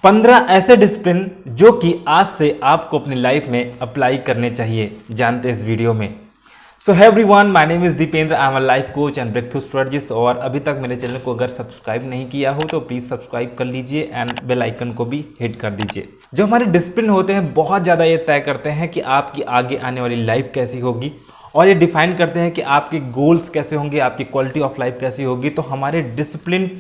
15 ऐसे डिसिप्लिन जो कि आज से आपको अपनी लाइफ में अप्लाई करने चाहिए, जानते हैं इस वीडियो में। So hi everyone, my name is Dipendra, I am a life coach and breakthrough strategist. और अभी तक मेरे चैनल को अगर सब्सक्राइब नहीं किया हो तो प्लीज़ सब्सक्राइब कर लीजिए एंड बेल आइकन को भी हिट कर दीजिए। जो हमारे डिसिप्लिन होते हैं बहुत ज़्यादा ये तय करते हैं कि आपकी आगे आने वाली लाइफ कैसी होगी, और ये डिफाइन करते हैं कि आपके गोल्स कैसे होंगे, आपकी क्वालिटी ऑफ लाइफ कैसी होगी। तो हमारे डिसिप्लिन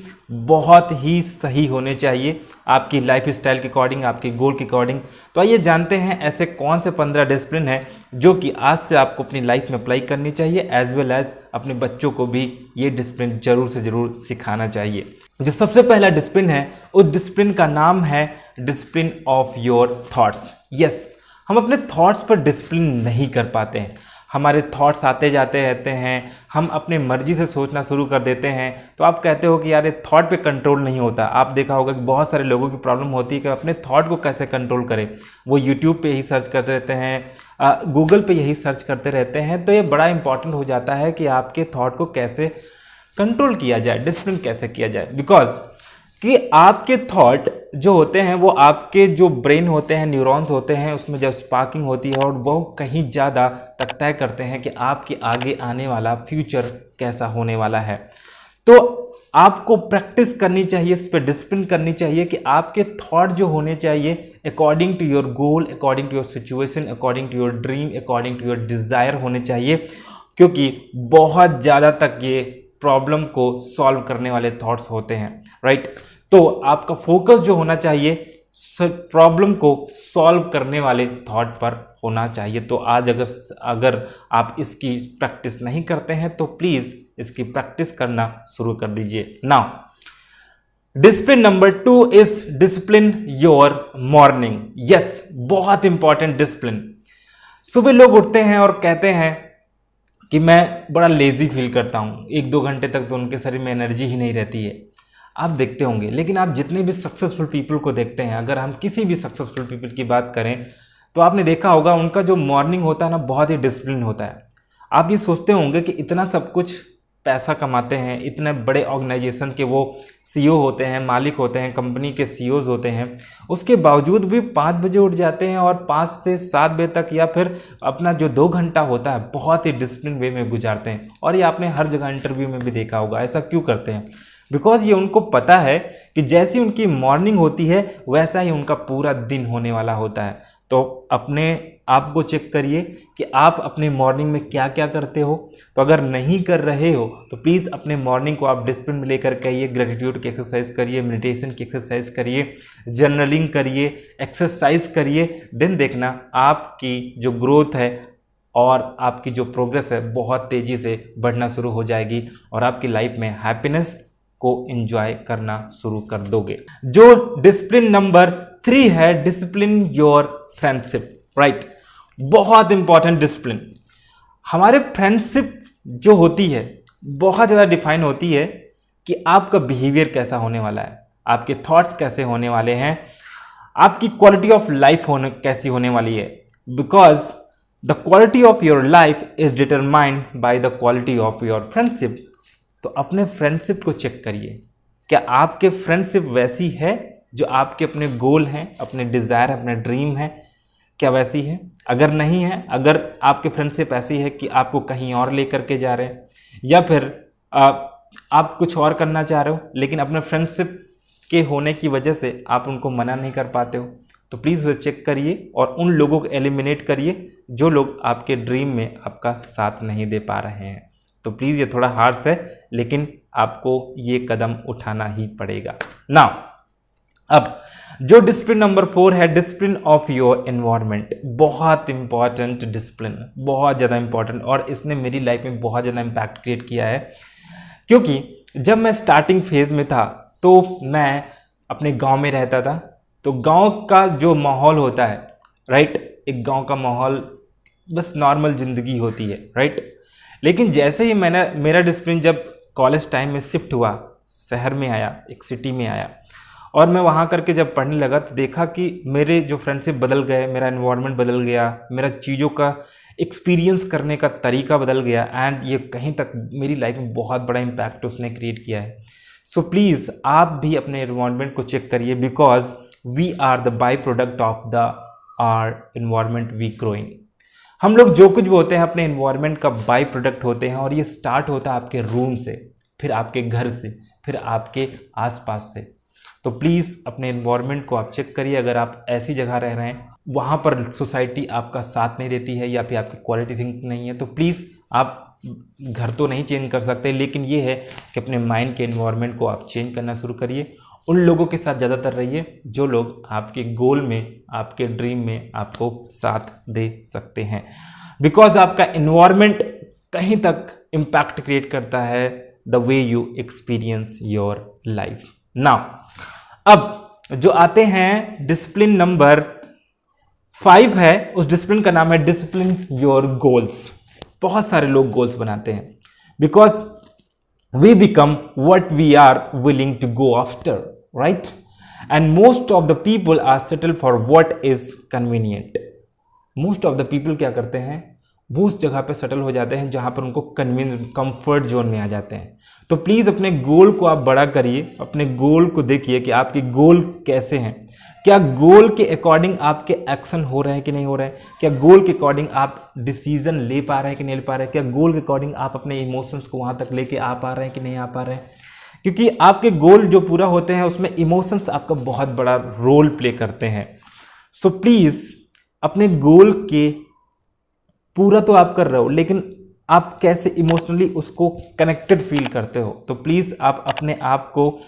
बहुत ही सही होने चाहिए आपकी लाइफ स्टाइल के अकॉर्डिंग, आपके गोल के अकॉर्डिंग। तो आइए जानते हैं ऐसे कौन से 15 डिसिप्लिन हैं जो कि आज से आपको अपनी लाइफ में अप्लाई करनी चाहिए, एज वेल एज अपने बच्चों को भी ये डिसिप्लिन जरूर से जरूर सिखाना चाहिए। जो सबसे पहला डिसिप्लिन है, उस डिसिप्लिन का नाम है discipline of your thoughts. Yes, हम अपने थॉट्स पर डिसिप्लिन नहीं कर पाते हैं। हमारे थॉट्स आते जाते रहते हैं, हम अपने मर्जी से सोचना शुरू कर देते हैं। तो आप कहते हो कि यार ये थॉट पे कंट्रोल नहीं होता। आप देखा होगा कि बहुत सारे लोगों की प्रॉब्लम होती है कि अपने थॉट को कैसे कंट्रोल करें। वो यूट्यूब पे यही सर्च करते रहते हैं, गूगल पे यही सर्च करते रहते हैं। तो ये बड़ा इंपॉर्टेंट हो जाता है कि आपके थॉट को कैसे कंट्रोल किया जाए, डिसिप्लिन कैसे किया जाए। बिकॉज कि आपके थॉट जो होते हैं वो आपके जो ब्रेन होते हैं, न्यूरॉन्स होते हैं, उसमें जब स्पार्किंग होती है और वो कहीं ज़्यादा तक तय करते हैं कि आपके आगे आने वाला फ्यूचर कैसा होने वाला है। तो आपको प्रैक्टिस करनी चाहिए, इस पर डिसिप्लिन करनी चाहिए कि आपके थॉट जो होने चाहिए according to your goal, according to your situation, according to your dream, according to your desire होने चाहिए। क्योंकि बहुत ज़्यादा तक ये प्रॉब्लम को सॉल्व करने वाले थॉट्स होते हैं, राइट। तो आपका फोकस जो होना चाहिए प्रॉब्लम को सॉल्व करने वाले थॉट पर होना चाहिए। तो आज अगर आप इसकी प्रैक्टिस नहीं करते हैं तो प्लीज इसकी प्रैक्टिस करना शुरू कर दीजिए। Now discipline number 2 is discipline your morning. Yes, बहुत इंपॉर्टेंट डिसिप्लिन। सुबह लोग उठते हैं और कहते हैं कि मैं बड़ा लेजी फील करता हूँ, 1-2 घंटे तक तो उनके शरीर में एनर्जी ही नहीं रहती है। आप देखते होंगे, लेकिन आप जितने भी सक्सेसफुल पीपल को देखते हैं, अगर हम किसी भी सक्सेसफुल पीपल की बात करें तो आपने देखा होगा उनका जो मॉर्निंग होता है ना, बहुत ही डिसिप्लिन होता है। आप ये सोचते होंगे कि इतना सब कुछ पैसा कमाते हैं, इतने बड़े ऑर्गेनाइजेशन के वो सीईओ होते हैं, मालिक होते हैं, कंपनी के सीईओज होते हैं, उसके बावजूद भी 5 बजे उठ जाते हैं और 5 से 7 बजे तक या फिर अपना जो 2 घंटा होता है बहुत ही डिसिप्लिन वे में गुजारते हैं। और ये आपने हर जगह इंटरव्यू में भी देखा होगा। ऐसा क्यों करते हैं? बिकॉज ये उनको पता है कि जैसी उनकी मॉर्निंग होती है वैसा ही उनका पूरा दिन होने वाला होता है। तो अपने आप को चेक करिए कि आप अपने मॉर्निंग में क्या क्या करते हो। तो अगर नहीं कर रहे हो तो प्लीज़ अपने मॉर्निंग को आप डिसिप्लिन में लेकर के आइए। ग्रेटिट्यूड की एक्सरसाइज करिए, मेडिटेशन की एक्सरसाइज करिए, जर्नलिंग करिए, एक्सरसाइज करिए। देन देखना आपकी जो ग्रोथ है और आपकी जो प्रोग्रेस है बहुत तेज़ी से बढ़ना शुरू हो जाएगी और आपकी लाइफ में हैप्पीनेस को एंजॉय करना शुरू कर दोगे। जो डिसिप्लिन नंबर 3 है, डिसिप्लिन योर फ्रेंडशिप, राइट। बहुत इंपॉर्टेंट डिसिप्लिन। हमारे फ्रेंडशिप जो होती है बहुत ज़्यादा डिफाइन होती है कि आपका बिहेवियर कैसा होने वाला है, आपके थॉट्स कैसे होने वाले हैं, आपकी क्वालिटी ऑफ लाइफ कैसी होने वाली है। Because the quality of your life is determined by the quality of your friendship. तो अपने फ्रेंडशिप को चेक करिए, क्या आपके फ्रेंडशिप वैसी है जो आपके अपने गोल हैं, अपने डिज़ायर, अपने ड्रीम है, क्या वैसी है? अगर नहीं है, अगर आपके फ्रेंडशिप ऐसी है कि आपको कहीं और लेकर के जा रहे हैं या फिर आप कुछ और करना चाह रहे हो लेकिन अपने फ्रेंडशिप के होने की वजह से आप उनको मना नहीं कर पाते हो, तो प्लीज़ उसे चेक करिए और उन लोगों को एलिमिनेट करिए जो लोग आपके ड्रीम में आपका साथ नहीं दे पा रहे हैं। तो प्लीज़ ये थोड़ा हार्श है लेकिन आपको ये कदम उठाना ही पड़ेगा। नाउ अब जो डिसिप्लिन नंबर 4 है, डिसिप्लिन ऑफ योर एनवायरनमेंट। बहुत इंपॉर्टेंट डिसिप्लिन, बहुत ज़्यादा इंपॉर्टेंट, और इसने मेरी लाइफ में बहुत ज़्यादा इम्पैक्ट क्रिएट किया है। क्योंकि जब मैं स्टार्टिंग फेज़ में था तो मैं अपने गांव में रहता था। तो गांव का जो माहौल होता है, राइट, एक गांव का माहौल बस नॉर्मल ज़िंदगी होती है, राइट। लेकिन जैसे ही मेरा डिसिप्लिन जब कॉलेज टाइम में शिफ्ट हुआ, शहर में आया, एक सिटी में आया, और मैं वहाँ करके जब पढ़ने लगा तो देखा कि मेरे जो फ्रेंडशिप बदल गए, मेरा एनवायरनमेंट बदल गया, मेरा चीज़ों का एक्सपीरियंस करने का तरीका बदल गया, एंड ये कहीं तक मेरी लाइफ में बहुत बड़ा इम्पैक्ट उसने क्रिएट किया है। सो प्लीज़ आप भी अपने एनवायरनमेंट को चेक करिए। Because we are the by product of the our environment we growing. हम लोग जो कुछ भी होते हैं अपने इन्वायरमेंट का बाई प्रोडक्ट होते हैं, और ये स्टार्ट होता है आपके रूम से, फिर आपके घर से, फिर आपके आसपास से। तो प्लीज़ अपने इन्वायरमेंट को आप चेक करिए। अगर आप ऐसी जगह रह रहे हैं वहाँ पर सोसाइटी आपका साथ नहीं देती है या फिर आपकी क्वालिटी थिंकिंग नहीं है, तो प्लीज़ आप घर तो नहीं चेंज कर सकते, लेकिन ये है कि अपने माइंड के इन्वायरमेंट को आप चेंज करना शुरू करिए। उन लोगों के साथ ज़्यादातर रहिए जो लोग आपके गोल में, आपके ड्रीम में आपको साथ दे सकते हैं, बिकॉज आपका इन्वायरमेंट कहीं तक इम्पैक्ट क्रिएट करता है the way you experience your life. Now अब जो आते हैं डिसिप्लिन नंबर 5 है, उस डिसिप्लिन का नाम है डिसिप्लिन योर गोल्स। बहुत सारे लोग गोल्स बनाते हैं because we become what we are willing to go after, right? And most of the people are settle for what is convenient. Most of the people क्या करते हैं, वो उस जगह पे सेटल हो जाते हैं जहां पर उनको कन्वीनियंट, कंफर्ट जोन में आ जाते हैं। तो प्लीज़ अपने गोल को आप बड़ा करिए, अपने गोल को देखिए कि आपके गोल कैसे हैं। क्या गोल के अकॉर्डिंग आपके एक्शन हो रहे हैं कि नहीं हो रहे हैं? क्या गोल के अकॉर्डिंग आप डिसीजन ले पा रहे हैं कि नहीं ले पा रहे हैं? क्या गोल के अकॉर्डिंग आप अपने इमोशंस को वहाँ तक लेके आ पा रहे हैं कि नहीं आ पा रहे हैं? क्योंकि आपके गोल जो पूरा होते हैं उसमें इमोशंस आपका बहुत बड़ा रोल प्ले करते हैं। सो प्लीज़ अपने गोल के पूरा तो आप कर रहे हो, लेकिन आप कैसे इमोशनली उसको कनेक्टेड फील करते हो। तो प्लीज़ आप अपने आप को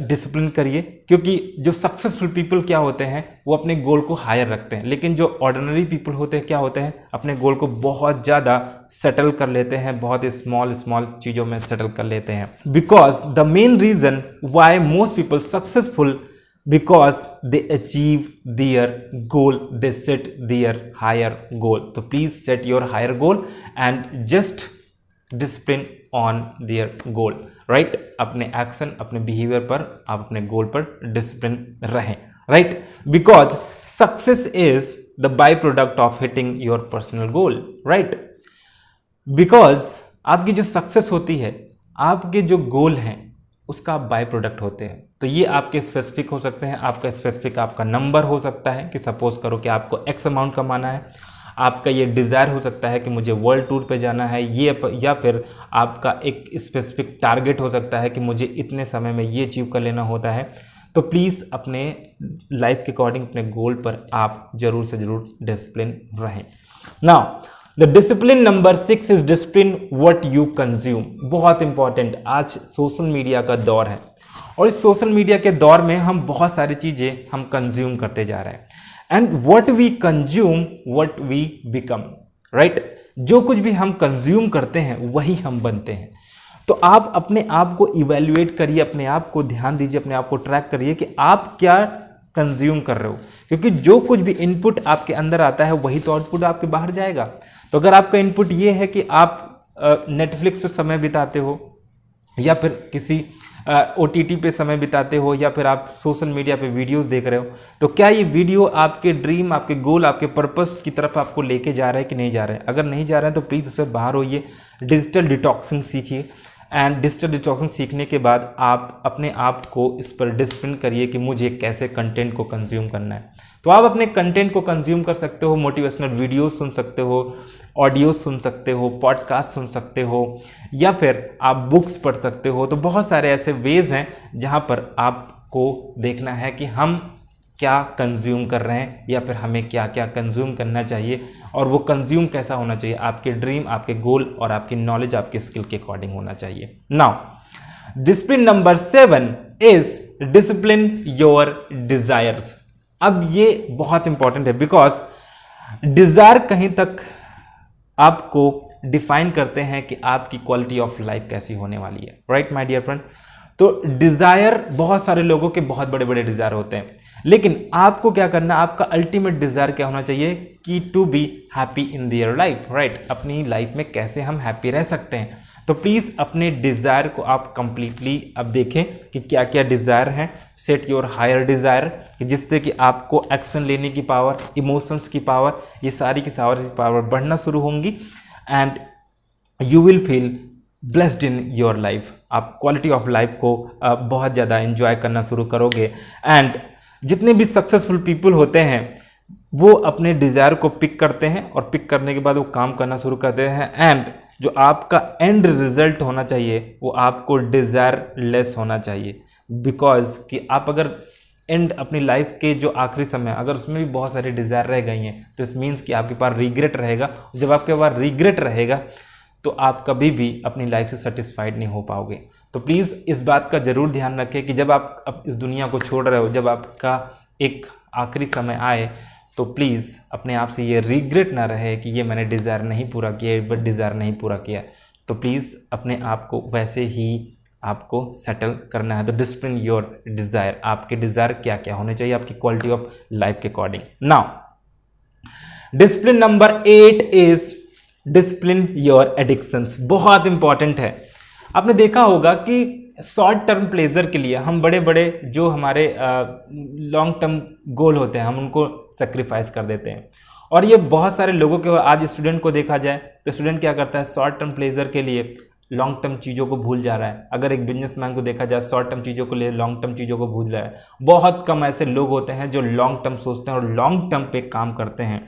डिसिप्लिन करिए, क्योंकि जो सक्सेसफुल पीपल क्या होते हैं वो अपने गोल को हायर रखते हैं, लेकिन जो ऑर्डिनरी पीपल होते हैं क्या होते हैं, अपने गोल को बहुत ज़्यादा सेटल कर लेते हैं, बहुत ही स्मॉल स्मॉल चीज़ों में सेटल कर लेते हैं। Because the main reason why most people successful, because they achieve their goal, they set their higher goal. So please set your higher goal and just discipline on their goal, right? अपने action, अपने behaviour पर आप अपने गोल पर discipline रहें, right? Because success is the byproduct of hitting your personal goal, right? Because आपकी जो success होती है, आपके जो गोल हैं उसका आप बाय प्रोडक्ट होते हैं। तो ये आपके स्पेसिफिक हो सकते हैं, आपका स्पेसिफिक आपका नंबर हो सकता है कि सपोज करो कि आपको एक्स अमाउंट कमाना है, आपका ये डिज़ायर हो सकता है कि मुझे वर्ल्ड टूर पे जाना है, ये, या फिर आपका एक स्पेसिफिक टारगेट हो सकता है कि मुझे इतने समय में ये अचीव कर लेना होता है। तो प्लीज़ अपने लाइफ के अकॉर्डिंग अपने गोल पर आप जरूर से ज़रूर डिसिप्लिन रहें। Now the discipline number 6 is discipline what you consume. बहुत इंपॉर्टेंट, आज सोशल मीडिया का दौर है और इस सोशल मीडिया के दौर में हम बहुत सारी चीज़ें हम कंज्यूम करते जा रहे हैं। And what we consume what we become, right? जो कुछ भी हम कंज्यूम करते हैं वही हम बनते हैं। तो आप अपने आप को इवेल्युएट करिए, अपने आप को ध्यान दीजिए, अपने आप को ट्रैक करिए कि आप क्या कंज्यूम कर रहे हो, क्योंकि जो कुछ भी इनपुट आपके अंदर आता है वही तो आउटपुट आपके बाहर जाएगा। तो अगर आपका इनपुट ये है कि आप नेटफ्लिक्स पे समय बिताते हो या फिर किसी OTT पे समय बिताते हो या फिर आप सोशल मीडिया पे वीडियोस देख रहे हो, तो क्या ये वीडियो आपके ड्रीम, आपके गोल, आपके पर्पस की तरफ आपको लेके जा रहा है कि नहीं जा रहा है? अगर नहीं जा रहा है तो प्लीज़ उससे बाहर होइए, डिजिटल डिटॉक्सिंग सीखिए। एंड डिजिटल डिटॉक्सिंग सीखने के बाद आप अपने आप को इस पर डिसिप्लिन करिए कि मुझे कैसे कंटेंट को कंज्यूम करना है। तो आप अपने कंटेंट को कंज्यूम कर सकते हो, मोटिवेशनल वीडियोस सुन सकते हो, ऑडियो सुन सकते हो, पॉडकास्ट सुन सकते हो, या फिर आप बुक्स पढ़ सकते हो। तो बहुत सारे ऐसे वेज हैं जहां पर आपको देखना है कि हम क्या कंज्यूम कर रहे हैं या फिर हमें क्या क्या कंज्यूम करना चाहिए, और वो कंज्यूम कैसा होना चाहिए, आपके ड्रीम, आपके गोल और आपकी नॉलेज, आपके स्किल के अकॉर्डिंग होना चाहिए। Now discipline number 7 is discipline your desires. अब ये बहुत इंपॉर्टेंट है बिकॉज डिजायर कहीं तक आपको डिफाइन करते हैं कि आपकी क्वालिटी ऑफ लाइफ कैसी होने वाली है, राइट माय डियर फ्रेंड? तो डिजायर, बहुत सारे लोगों के बहुत बड़े बड़े डिजायर होते हैं, लेकिन आपको क्या करना, आपका अल्टीमेट डिजायर क्या होना चाहिए कि to be happy in their life, right? अपनी लाइफ में कैसे हम हैप्पी रह सकते हैं। तो प्लीज़ अपने डिज़ायर को आप कंप्लीटली अब देखें कि क्या क्या डिज़ायर हैं। सेट योर हायर डिज़ायर, जिससे कि आपको एक्शन लेने की पावर, इमोशंस की पावर, ये सारी की सारी पावर बढ़ना शुरू होंगी and you will feel blessed in your life. आप क्वालिटी ऑफ लाइफ को बहुत ज़्यादा एंजॉय करना शुरू करोगे। एंड जितने भी सक्सेसफुल पीपल होते हैं वो अपने डिज़ायर को पिक करते हैं और पिक करने के बाद वो काम करना शुरू करते हैं, एंड जो आपका एंड रिजल्ट होना चाहिए वो आपको डिज़ायर लेस होना चाहिए। बिकॉज कि आप अगर एंड अपनी लाइफ के जो आखिरी समय अगर उसमें भी बहुत सारे डिज़ायर रह गई हैं तो इस मीन्स कि आपके पास रिग्रेट रहेगा। जब आपके पास रिग्रेट रहेगा तो आप कभी भी अपनी लाइफ से सेटिस्फाइड नहीं हो पाओगे। तो प्लीज़ इस बात का ज़रूर ध्यान रखें कि जब आप अब इस दुनिया को छोड़ रहे हो, जब आपका एक आखिरी समय आए, तो प्लीज़ अपने आप से ये रिग्रेट ना रहे कि ये मैंने डिज़ायर नहीं पूरा किया, बट डिज़ायर नहीं पूरा किया। तो प्लीज़ अपने आप को वैसे ही आपको सेटल करना है। तो डिसिप्लिन योर डिज़ायर, आपके डिज़ायर क्या क्या होने चाहिए आपकी क्वालिटी ऑफ लाइफ के according. Now discipline number 8 is discipline your addictions. बहुत इंपॉर्टेंट है। आपने देखा होगा कि शॉर्ट टर्म प्लेजर के लिए हम बड़े बड़े जो हमारे लॉन्ग टर्म गोल होते हैं हम उनको सेक्रीफाइस कर देते हैं। और ये बहुत सारे लोगों के, आज स्टूडेंट को देखा जाए तो स्टूडेंट क्या करता है, शॉर्ट टर्म प्लेजर के लिए लॉन्ग टर्म चीज़ों को भूल जा रहा है। अगर एक बिजनेसमैन को देखा जाए शॉर्ट टर्म चीज़ों को लिए लॉन्ग टर्म चीज़ों को भूल रहा है। बहुत कम ऐसे लोग होते हैं जो लॉन्ग टर्म सोचते हैं और लॉन्ग टर्म पे काम करते हैं।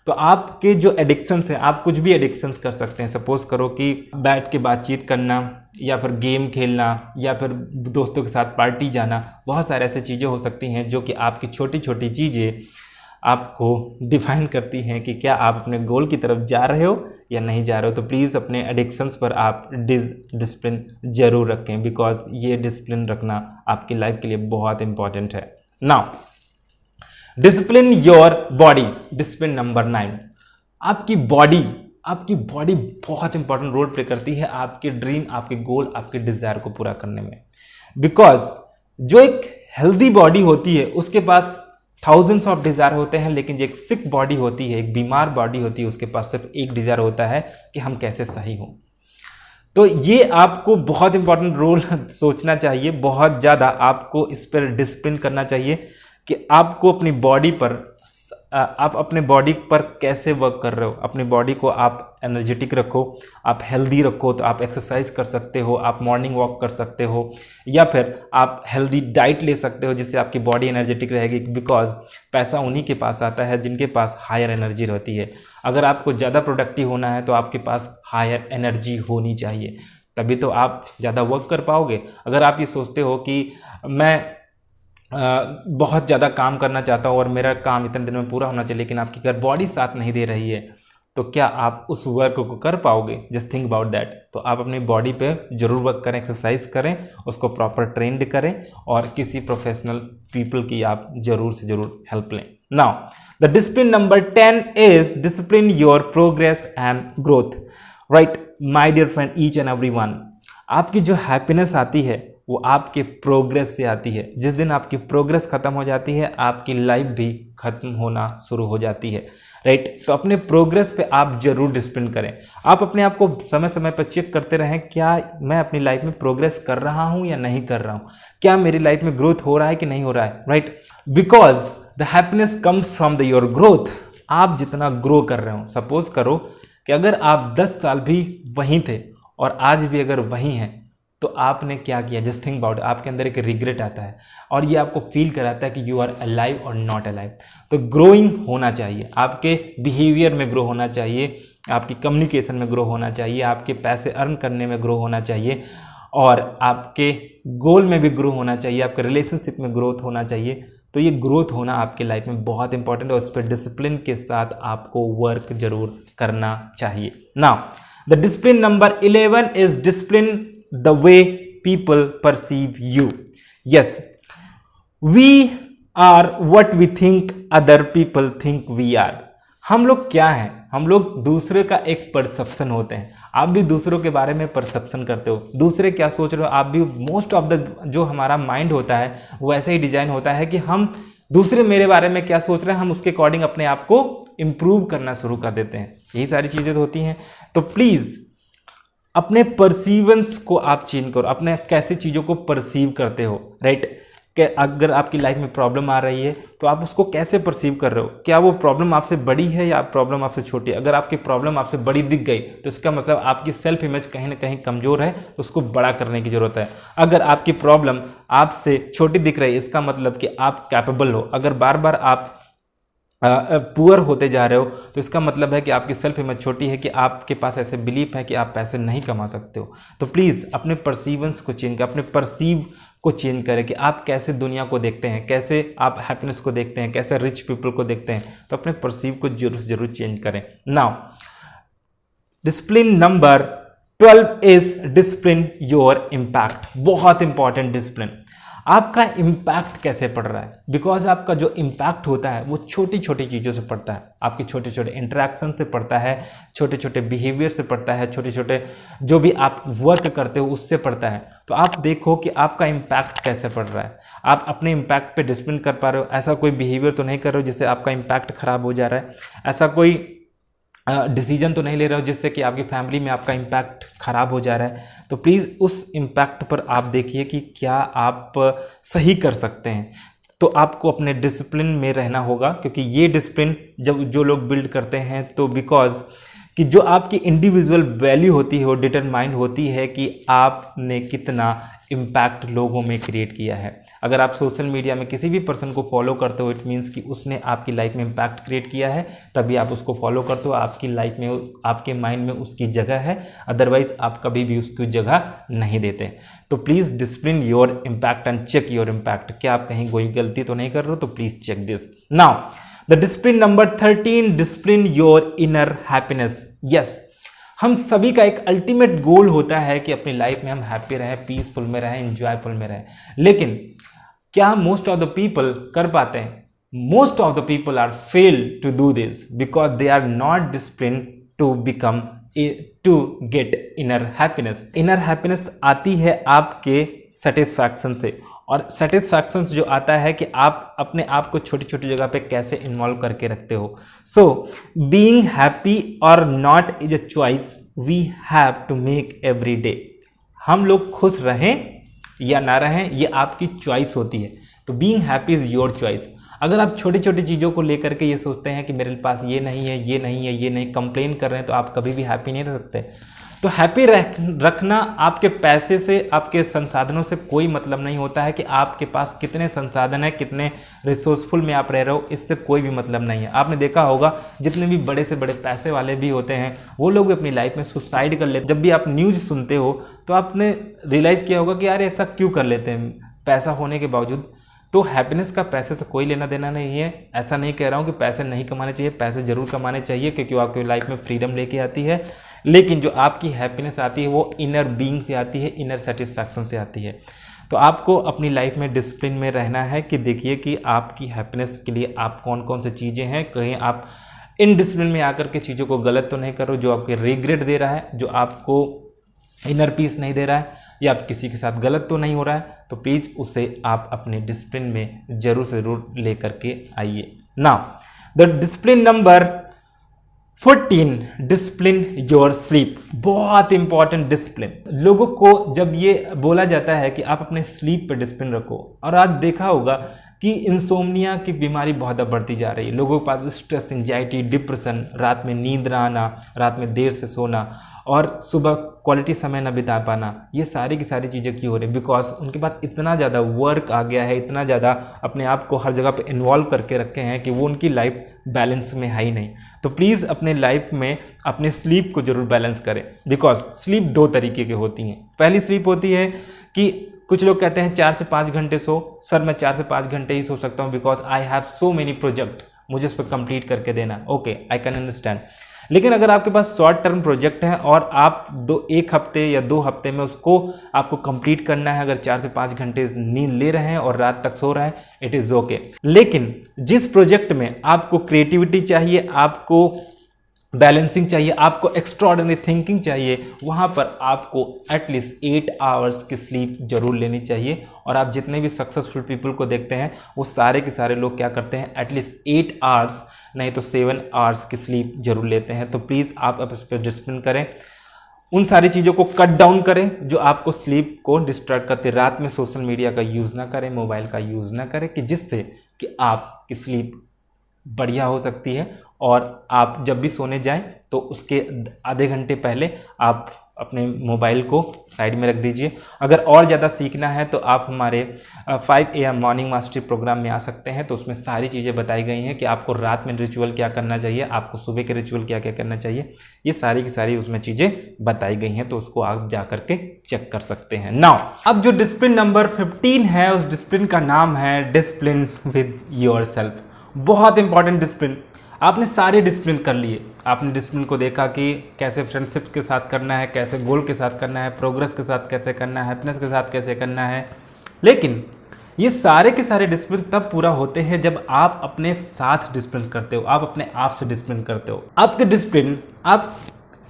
तो आपके जो एडिक्शंस हैं, आप कुछ भी एडिक्शंस कर सकते हैं। सपोज करो कि बैठ के बातचीत करना या फिर गेम खेलना या फिर दोस्तों के साथ पार्टी जाना, बहुत सारे ऐसे चीज़ें हो सकती हैं जो कि आपकी छोटी छोटी चीज़ें आपको डिफाइन करती हैं कि क्या आप अपने गोल की तरफ जा रहे हो या नहीं जा रहे हो। तो प्लीज़ अपने एडिक्शंस पर आप डिसिप्लिन जरूर रखें, बिकॉज ये डिसिप्लिन रखना आपकी लाइफ के लिए बहुत इंपॉर्टेंट है। Now discipline your body, discipline number 9। आपकी बॉडी बहुत इंपॉर्टेंट रोल प्ले करती है आपके ड्रीम, आपके गोल, आपके डिजायर को पूरा करने में। बिकॉज जो एक हेल्दी बॉडी होती है उसके पास थाउजेंड्स ऑफ डिजायर होते हैं, लेकिन जो एक सिक बॉडी होती है, एक बीमार बॉडी होती है, उसके पास सिर्फ एक डिजायर होता है कि हम कैसे सही हों। तो ये आपको बहुत इंपॉर्टेंट रोल सोचना चाहिए, बहुत ज़्यादा आपको इस पर डिसिप्लिन करना चाहिए कि आपको अपनी बॉडी पर, आप अपने बॉडी पर कैसे वर्क कर रहे हो। अपनी बॉडी को आप एनर्जेटिक रखो, आप हेल्दी रखो। तो आप एक्सरसाइज कर सकते हो, आप मॉर्निंग वॉक कर सकते हो, या फिर आप हेल्दी डाइट ले सकते हो जिससे आपकी बॉडी एनर्जेटिक रहेगी। बिकॉज पैसा उन्हीं के पास आता है जिनके पास हायर एनर्जी रहती है। अगर आपको ज़्यादा प्रोडक्टिव होना है तो आपके पास हायर एनर्जी होनी चाहिए, तभी तो आप ज़्यादा वर्क कर पाओगे। अगर आप ये सोचते हो कि मैं बहुत ज़्यादा काम करना चाहता हूँ और मेरा काम इतने दिन में पूरा होना चाहिए, लेकिन आपकी अगर बॉडी साथ नहीं दे रही है तो क्या आप उस वर्क को कर पाओगे? Just think about that. तो आप अपनी बॉडी पे जरूर वर्क करें, एक्सरसाइज करें, उसको प्रॉपर ट्रेंड करें और किसी प्रोफेशनल पीपल की आप जरूर से जरूर हेल्प लें। Now the discipline number 10 is discipline your progress and growth. Right my dear friend, each and everyone, आपकी जो हैप्पीनेस आती है वो आपके प्रोग्रेस से आती है। जिस दिन आपकी प्रोग्रेस खत्म हो जाती है आपकी लाइफ भी खत्म होना शुरू हो जाती है। राइट, तो अपने प्रोग्रेस पे आप जरूर डिसिप्लिन करें। आप अपने आप को समय समय पर चेक करते रहें, क्या मैं अपनी लाइफ में प्रोग्रेस कर रहा हूं या नहीं कर रहा हूं, क्या मेरी लाइफ में ग्रोथ हो रहा है कि नहीं हो रहा है। Right, because the happiness comes from the your growth. आप जितना ग्रो कर रहे हो, सपोज करो कि अगर आप 10 साल भी वहीं थे और आज भी अगर वहीं हैं, तो आपने क्या किया? जस्ट थिंक अबाउट, आपके अंदर एक रिग्रेट आता है और ये आपको फील कराता है कि यू आर अलाइव और नॉट अलाइव। तो ग्रोइंग होना चाहिए, आपके बिहेवियर में ग्रो होना चाहिए, आपकी कम्युनिकेशन में ग्रो होना चाहिए, आपके पैसे अर्न करने में ग्रो होना चाहिए और आपके गोल में भी ग्रो होना चाहिए, आपके रिलेशनशिप में ग्रोथ होना चाहिए। तो ये ग्रोथ होना आपके लाइफ में बहुत इंपॉर्टेंट है और उस पर डिसिप्लिन के साथ आपको वर्क जरूर करना चाहिए। Now the discipline number 11 is discipline the way people perceive you. Yes, we are what we think other people think we are. हम लोग क्या हैं? हम लोग दूसरे का एक परसेप्शन होते हैं। आप भी दूसरों के बारे में परसेप्शन करते हो, दूसरे क्या सोच रहे हो आप भी। मोस्ट ऑफ द जो हमारा माइंड होता है वो ऐसे ही डिजाइन होता है कि हम दूसरे मेरे बारे में क्या सोच रहे हैं, हम उसके अकॉर्डिंग अपने आप को इम्प्रूव करना शुरू कर देते हैं। यही सारी चीज़ें होती हैं। तो प्लीज़ अपने परसीवेंस को आप चेंज करो, अपने कैसे चीज़ों को परसीव करते हो। राइट, कि अगर आपकी लाइफ में प्रॉब्लम आ रही है तो आप उसको कैसे परसीव कर रहे हो, क्या वो प्रॉब्लम आपसे बड़ी है या प्रॉब्लम आपसे छोटी है। अगर आपकी प्रॉब्लम आपसे बड़ी दिख गई तो इसका मतलब आपकी सेल्फ इमेज कहीं ना कहीं कमज़ोर है, तो उसको बड़ा करने की ज़रूरत है। अगर आपकी प्रॉब्लम आपसे छोटी दिख रही है, इसका मतलब कि आप कैपेबल हो। अगर बार बार आप पुअर होते जा रहे हो तो इसका मतलब है कि आपकी सेल्फ इमेज छोटी है, कि आपके पास ऐसे बिलीफ है कि आप पैसे नहीं कमा सकते हो। तो प्लीज़ अपने परसीवेंस को चेंज करें, अपने परसीव को चेंज करें कि आप कैसे दुनिया को देखते हैं, कैसे आप हैप्पीनेस को देखते हैं, कैसे रिच पीपल को देखते हैं। तो अपने परसीव को जरूर से जरूर चेंज करें। Now discipline number 12 is discipline your impact. बहुत इंपॉर्टेंट डिसिप्लिन, आपका इम्पैक्ट कैसे पड़ रहा है। बिकॉज आपका जो इम्पैक्ट होता है वो छोटी छोटी चीज़ों से पड़ता है, आपके छोटे छोटे इंटरेक्शन से पड़ता है, छोटे छोटे बिहेवियर से पड़ता है, छोटे छोटे जो भी आप वर्क करते हो उससे पड़ता है। तो आप देखो कि आपका इम्पैक्ट कैसे पड़ रहा है, आप अपने इम्पैक्ट पे डिसिप्लिन कर पा रहे हो। ऐसा कोई बिहेवियर तो नहीं कर रहे हो जिससे आपका इम्पैक्ट खराब हो जा रहा है, ऐसा कोई डिसीजन तो नहीं ले रहे हो जिससे कि आपकी फैमिली में आपका इम्पैक्ट खराब हो जा रहा है। तो प्लीज़ उस इम्पैक्ट पर आप देखिए कि क्या आप सही कर सकते हैं। तो आपको अपने डिसिप्लिन में रहना होगा, क्योंकि ये डिसिप्लिन जब जो लोग बिल्ड करते हैं तो बिकॉज कि जो आपकी इंडिविजुअल वैल्यू होती है वो डिटरमाइन होती है कि आपने कितना इम्पैक्ट लोगों में क्रिएट किया है। अगर आप सोशल मीडिया में किसी भी पर्सन को फॉलो करते हो, इट मीन्स कि उसने आपकी लाइफ में इम्पैक्ट क्रिएट किया है, तभी आप उसको फॉलो करते हो। आपकी लाइफ में, आपके माइंड में उसकी जगह है, अदरवाइज आप कभी भी उसकी जगह नहीं देते। तो please discipline your impact and check your impact. क्या आप कहीं कोई गलती तो नहीं कर रहे हो? तो please check this. Now the discipline number 13, discipline your inner happiness. Yes, हम सभी का एक अल्टीमेट गोल होता है कि अपनी लाइफ में हम हैप्पी रहें, पीसफुल में रहें, एंजॉयफुल में रहें। लेकिन क्या मोस्ट ऑफ द पीपल कर पाते हैं? Most of the people are fail to do this because they are not discipline to become to get inner happiness. Inner happiness आती है आपके सेटिस्फैक्शन से, और सेटिस्फैक्शन जो आता है कि आप अपने आप को छोटी छोटी जगह पे कैसे इन्वॉल्व करके रखते हो। सो बीइंग हैप्पी और not is a choice we have to make every day. हम लोग खुश रहें या ना रहें ये आपकी चॉइस होती है। तो being happy is your choice. अगर आप छोटी छोटी चीज़ों को लेकर के ये सोचते हैं कि मेरे पास ये नहीं है, ये नहीं है, ये नहीं, कंप्लेन कर रहे हैं, तो आप कभी भी हैप्पी नहीं रह सकते। तो हैप्पी रखना आपके पैसे से, आपके संसाधनों से कोई मतलब नहीं होता है कि आपके पास कितने संसाधन है, कितने रिसोर्सफुल में आप रह रहे हो, इससे कोई भी मतलब नहीं है। आपने देखा होगा जितने भी बड़े से बड़े पैसे वाले भी होते हैं वो लोग भी अपनी लाइफ में सुसाइड कर लेते हैं। जब भी आप न्यूज़ सुनते हो तो आपने रियलाइज़ किया होगा कि यार ऐसा क्यों कर लेते हैं पैसा होने के बावजूद। तो हैप्पीनेस का पैसे से कोई लेना देना नहीं है। ऐसा नहीं कह रहा हूँ कि पैसे नहीं कमाने चाहिए, पैसे जरूर कमाने चाहिए क्योंकि वो आपकी लाइफ में फ्रीडम लेके आती है। लेकिन जो आपकी हैप्पीनेस आती है वो इनर बीइंग से आती है, इनर सेटिस्फैक्शन से आती है। तो आपको अपनी लाइफ में डिसिप्लिन में रहना है कि देखिए कि आपकी हैप्पीनेस के लिए आप कौन कौन से चीज़ें हैं, कहीं आप इन डिसिप्लिन में आकर के चीज़ों को गलत तो नहीं कर रहे हो जो आपके रिग्रेट दे रहा है, जो आपको इनर पीस नहीं दे रहा है, या आप किसी के साथ गलत तो नहीं हो रहा है। तो प्लीज़ उसे आप अपने डिसिप्लिन में जरूर से जरूर ले करके आइए। Now the discipline number 14, discipline your sleep. बहुत इंपॉर्टेंट डिसिप्लिन। लोगों को जब ये बोला जाता है कि आप अपने स्लीप पे डिसिप्लिन रखो, और आज देखा होगा कि इंसोम्निया की बीमारी बहुत बढ़ती जा रही है। लोगों के पास स्ट्रेस, एंजाइटी, डिप्रेशन, रात में नींद ना आना, रात में देर से सोना और सुबह क्वालिटी समय ना बिता पाना, ये सारी की सारी चीज़ें क्यों हो रही है? बिकॉज उनके पास इतना ज़्यादा वर्क आ गया है, इतना ज़्यादा अपने आप को हर जगह पे इन्वॉल्व करके रखे हैं कि वो उनकी लाइफ बैलेंस में है ही नहीं। तो प्लीज़ अपने लाइफ में अपने स्लीप को जरूर बैलेंस करें। बिकॉज स्लीप दो तरीके की होती हैं। पहली स्लीप होती है कि कुछ लोग कहते हैं 4 से 5 घंटे सो। सर मैं 4 से 5 घंटे ही सो सकता हूँ because I have so many project, मुझे उस पर कंप्लीट करके देना। Okay, I can understand. लेकिन अगर आपके पास शॉर्ट टर्म प्रोजेक्ट है और आप 1 हफ्ते या 2 हफ्ते में उसको आपको कंप्लीट करना है, अगर 4 से 5 घंटे नींद ले रहे हैं और रात तक सो रहे हैं, इट इज़ ओके। लेकिन जिस प्रोजेक्ट में आपको क्रिएटिविटी चाहिए, आपको बैलेंसिंग चाहिए, आपको एक्स्ट्राऑर्डिनरी थिंकिंग चाहिए, वहाँ पर आपको एटलीस्ट 8 आवर्स की स्लीप जरूर लेनी चाहिए। और आप जितने भी सक्सेसफुल पीपल को देखते हैं वो सारे के सारे लोग क्या करते हैं, एटलीस्ट 8 आवर्स नहीं तो 7 आवर्स की स्लीप जरूर लेते हैं। तो प्लीज़ आप इस पर डिसिप्लिन करें। उन सारी चीज़ों को कट डाउन करें जो आपको स्लीप को डिस्ट्रैक्ट करते। रात में सोशल मीडिया का यूज़ ना करें, मोबाइल का यूज़ ना करें, कि जिससे कि आपकी स्लीप बढ़िया हो सकती है। और आप जब भी सोने जाएं तो उसके आधे घंटे पहले आप अपने मोबाइल को साइड में रख दीजिए। अगर और ज़्यादा सीखना है तो आप हमारे 5 AM मॉर्निंग मास्टरी प्रोग्राम में आ सकते हैं। तो उसमें सारी चीज़ें बताई गई हैं कि आपको रात में रिचुअल क्या करना चाहिए, आपको सुबह के रिचुअल क्या क्या करना चाहिए, ये सारी की सारी उसमें चीज़ें बताई गई हैं। तो उसको आप जा करके चेक कर सकते हैं। नाउ अब जो डिसिप्लिन नंबर 15 है, उस डिसिप्लिन का नाम है डिसिप्लिन विद योर सेल्फ। बहुत इंपॉर्टेंट डिसिप्लिन। आपने सारे डिसिप्लिन कर लिए। आपने डिसिप्लिन को देखा कि कैसे फ्रेंडशिप के साथ करना है, कैसे गोल के साथ करना है, प्रोग्रेस के साथ कैसे करना है, हैप्पीनेस के साथ कैसे करना है। लेकिन ये सारे के सारे डिसिप्लिन तब पूरा होते हैं जब आप अपने साथ डिसिप्लिन करते हो, आप अपने आप से डिसिप्लिन करते हो। आपके डिसिप्लिन आप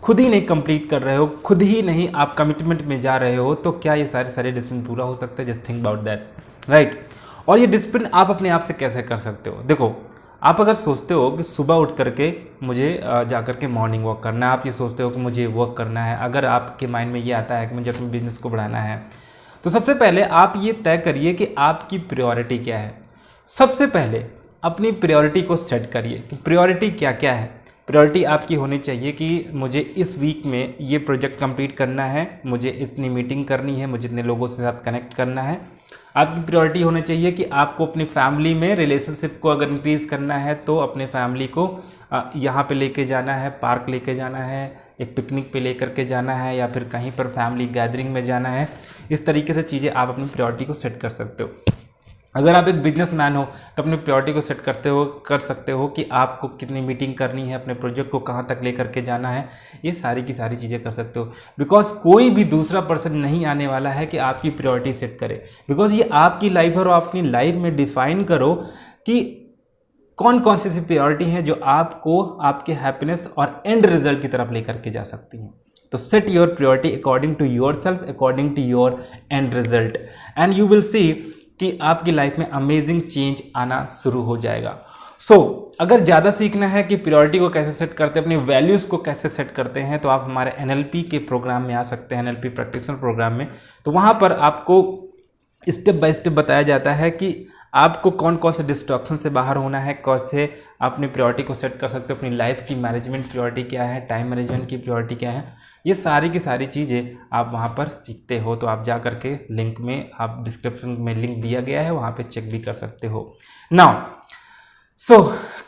खुद ही नहीं कंप्लीट कर रहे हो, खुद ही नहीं आप कमिटमेंट में जा रहे हो, तो क्या ये सारे डिसिप्लिन पूरा हो सकता है? Just think about that, right. और ये डिसिप्लिन आप अपने आप से कैसे कर सकते हो? देखो, आप अगर सोचते हो कि सुबह उठ करके मुझे जा कर के मॉर्निंग वॉक करना है, आप ये सोचते हो कि मुझे वर्क करना है, अगर आपके माइंड में ये आता है कि मुझे अपने बिजनेस को बढ़ाना है, तो सबसे पहले आप ये तय करिए कि आपकी प्रायोरिटी क्या है। सबसे पहले अपनी प्रायोरिटी को सेट करिए कि प्रायोरिटी क्या क्या है। प्रायोरिटी आपकी होनी चाहिए कि मुझे इस वीक में ये प्रोजेक्ट कंप्लीट करना है, मुझे इतनी मीटिंग करनी है, मुझे इतने लोगों के साथ कनेक्ट करना है। आपकी प्रायोरिटी होनी चाहिए कि आपको अपनी फैमिली में रिलेशनशिप को अगर इंक्रीज़ करना है तो अपने फैमिली को यहाँ पे लेके जाना है, पार्क लेके जाना है, एक पिकनिक पे लेकर के जाना है, या फिर कहीं पर फैमिली गैदरिंग में जाना है। इस तरीके से चीज़ें आप अपनी प्रायोरिटी को सेट कर सकते हो। अगर आप एक बिजनेसमैन हो तो अपनी प्रायोरिटी को सेट कर सकते हो कि आपको कितनी मीटिंग करनी है, अपने प्रोजेक्ट को कहाँ तक लेकर के जाना है, ये सारी की सारी चीज़ें कर सकते हो। बिकॉज कोई भी दूसरा पर्सन नहीं आने वाला है कि आपकी प्रायोरिटी सेट करे। बिकॉज ये आपकी लाइफ है और अपनी लाइफ में डिफाइन करो कि कौन कौन सी प्रायोरिटी हैं जो आपको आपके हैप्पीनेस और एंड रिजल्ट की तरफ लेकर के जा सकती हैं। तो set your priority according to your self, according to your end result, and you will see कि आपकी लाइफ में अमेजिंग चेंज आना शुरू हो जाएगा। अगर ज़्यादा सीखना है कि प्रायोरिटी को कैसे सेट करते हैं, अपनी वैल्यूज़ को कैसे सेट करते हैं, तो आप हमारे NLP के प्रोग्राम में आ सकते हैं, NLP प्रैक्टिशनर प्रोग्राम में। तो वहाँ पर आपको स्टेप बाय स्टेप बताया जाता है कि आपको कौन कौन से डिस्ट्रैक्शन से बाहर होना है, कैसे अपनी प्रायोरिटी को सेट कर सकते हो, अपनी लाइफ की मैनेजमेंट प्रायोरिटी क्या है, टाइम मैनेजमेंट की प्रायोरिटी क्या है, ये सारी की सारी चीज़ें आप वहाँ पर सीखते हो। तो आप जा करके लिंक में, आप डिस्क्रिप्शन में लिंक दिया गया है, वहाँ पे चेक भी कर सकते हो। नाउ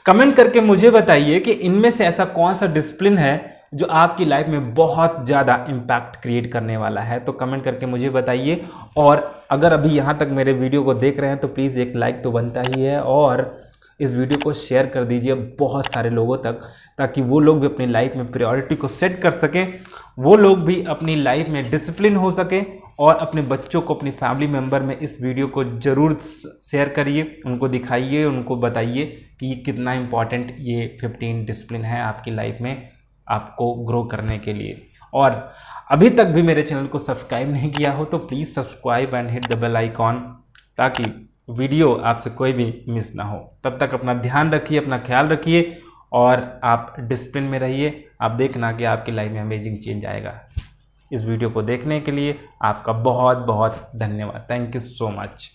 कमेंट करके मुझे बताइए कि इनमें से ऐसा कौन सा डिसिप्लिन है जो आपकी लाइफ में बहुत ज़्यादा इम्पैक्ट क्रिएट करने वाला है। तो कमेंट करके मुझे बताइए। और अगर अभी यहाँ तक मेरे वीडियो को देख रहे हैं तो प्लीज़ एक लाइक तो बनता ही है, और इस वीडियो को शेयर कर दीजिए बहुत सारे लोगों तक, ताकि वो लोग भी अपनी लाइफ में प्रायोरिटी को सेट कर सकें, वो लोग भी अपनी लाइफ में डिसिप्लिन हो सकें, और अपने बच्चों को, अपनी फैमिली मेम्बर में इस वीडियो को ज़रूर शेयर करिए, उनको दिखाइए, उनको बताइए कि कितना इम्पॉर्टेंट ये 15 डिसिप्लिन है आपकी लाइफ में आपको ग्रो करने के लिए। और अभी तक भी मेरे चैनल को सब्सक्राइब नहीं किया हो तो please subscribe and hit the bell icon, ताकि वीडियो आपसे कोई भी मिस ना हो। तब तक अपना ध्यान रखिए, अपना ख्याल रखिए, और आप डिसिप्लिन में रहिए। आप देखना कि आपकी लाइफ में अमेजिंग चेंज आएगा। इस वीडियो को देखने के लिए आपका बहुत बहुत धन्यवाद। Thank you so much.